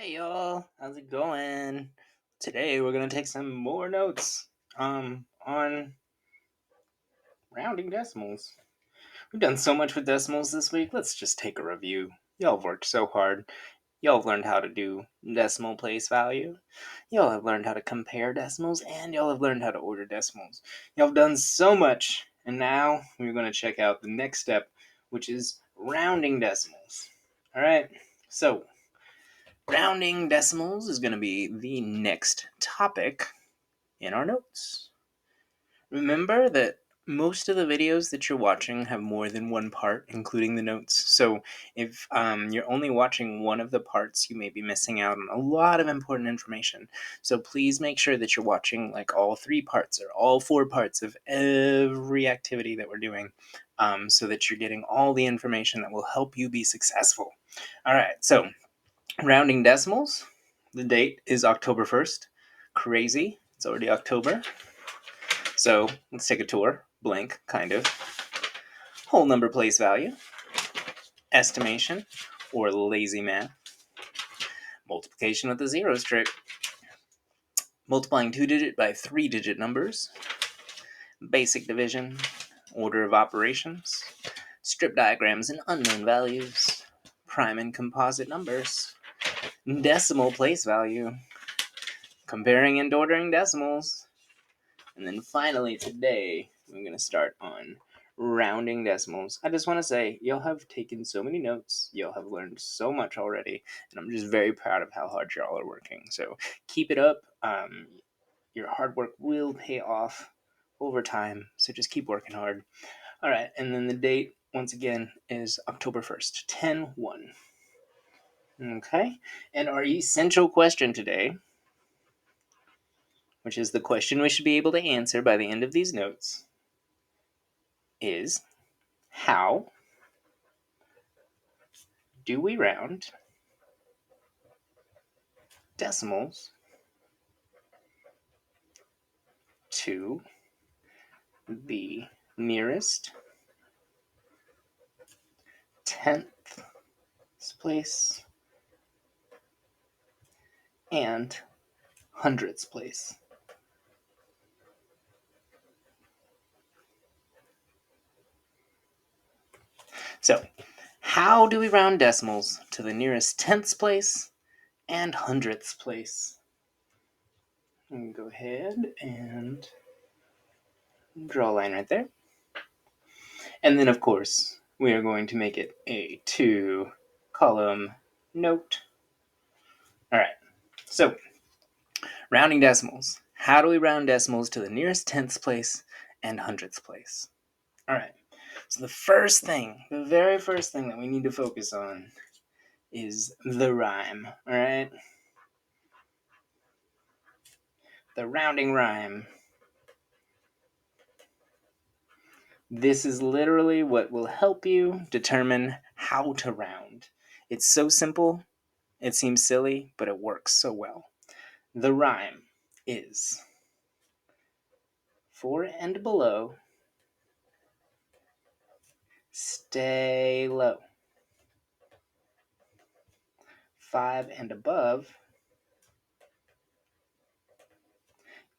Hey y'all, how's it going? Today we're gonna take some more notes on rounding decimals. We've done so much with decimals this week. Let's just take a review. Y'all have worked so hard. Y'all have learned how to do decimal place value. Y'all have learned how to compare decimals, and y'all have learned how to order decimals. Y'all have done so much, and now we're gonna check out the next step, which is rounding decimals. Alright, so rounding decimals is going to be the next topic in our notes. Remember that most of the videos that you're watching have more than one part, including the notes. So if you're only watching one of the parts, you may be missing out on a lot of important information. So please make sure that you're watching like all 3 parts or all 4 parts of every activity that we're doing, so that you're getting all the information that will help you be successful. All right, so rounding decimals. The date is October 1st. Crazy. It's already October. So let's take a tour. Blank, kind of. Whole number place value. Estimation, or lazy math. Multiplication with the zeros trick. Multiplying 2-digit by 3-digit numbers. Basic division. Order of operations. Strip diagrams and unknown values. Prime and composite numbers. Decimal place value. Comparing and ordering decimals. And then finally today, I'm going to start on rounding decimals. I just want to say, y'all have taken so many notes. Y'all have learned so much already. And I'm just very proud of how hard y'all are working. So keep it up. Your hard work will pay off over time. So just keep working hard. All right. And then the date, once again, is October 1st, 10/1. Okay. And our essential question today, which is the question we should be able to answer by the end of these notes, is how do we round decimals to the nearest tenth place and hundredths place? So, how do we round decimals to the nearest tenths place and hundredths place? Go ahead and draw a line right there. And then, of course, we are going to make it a 2-column note. All right, so rounding decimals. How do we round decimals to the nearest tenths place and hundredths place? All right, so the very first thing that we need to focus on is the rhyme, all right? The rounding rhyme. This is literally what will help you determine how to round. It's so simple, it seems silly, but it works so well. The rhyme is 4 and below, stay low. 5 and above,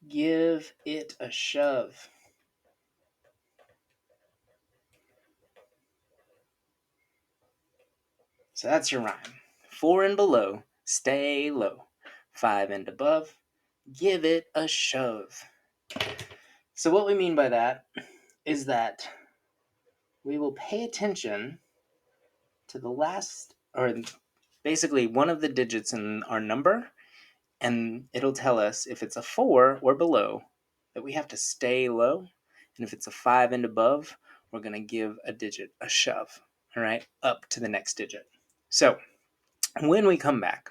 give it a shove. So that's your rhyme. 4 and below, stay low. 5 and above, give it a shove. So what we mean by that is that we will pay attention to the last, or basically one of the digits in our number, and it'll tell us if it's a 4 or below that we have to stay low, and if it's a 5 and above, we're going to give a digit a shove, all right, up to the next digit. So when we come back,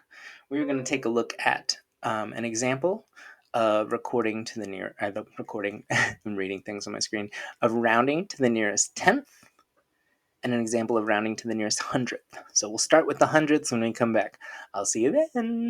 we're going to take a look at an example of recording to the near, recording, I'm reading things on my screen, of rounding to the nearest tenth, and an example of rounding to the nearest hundredth. So we'll start with the hundredths when we come back. I'll see you then.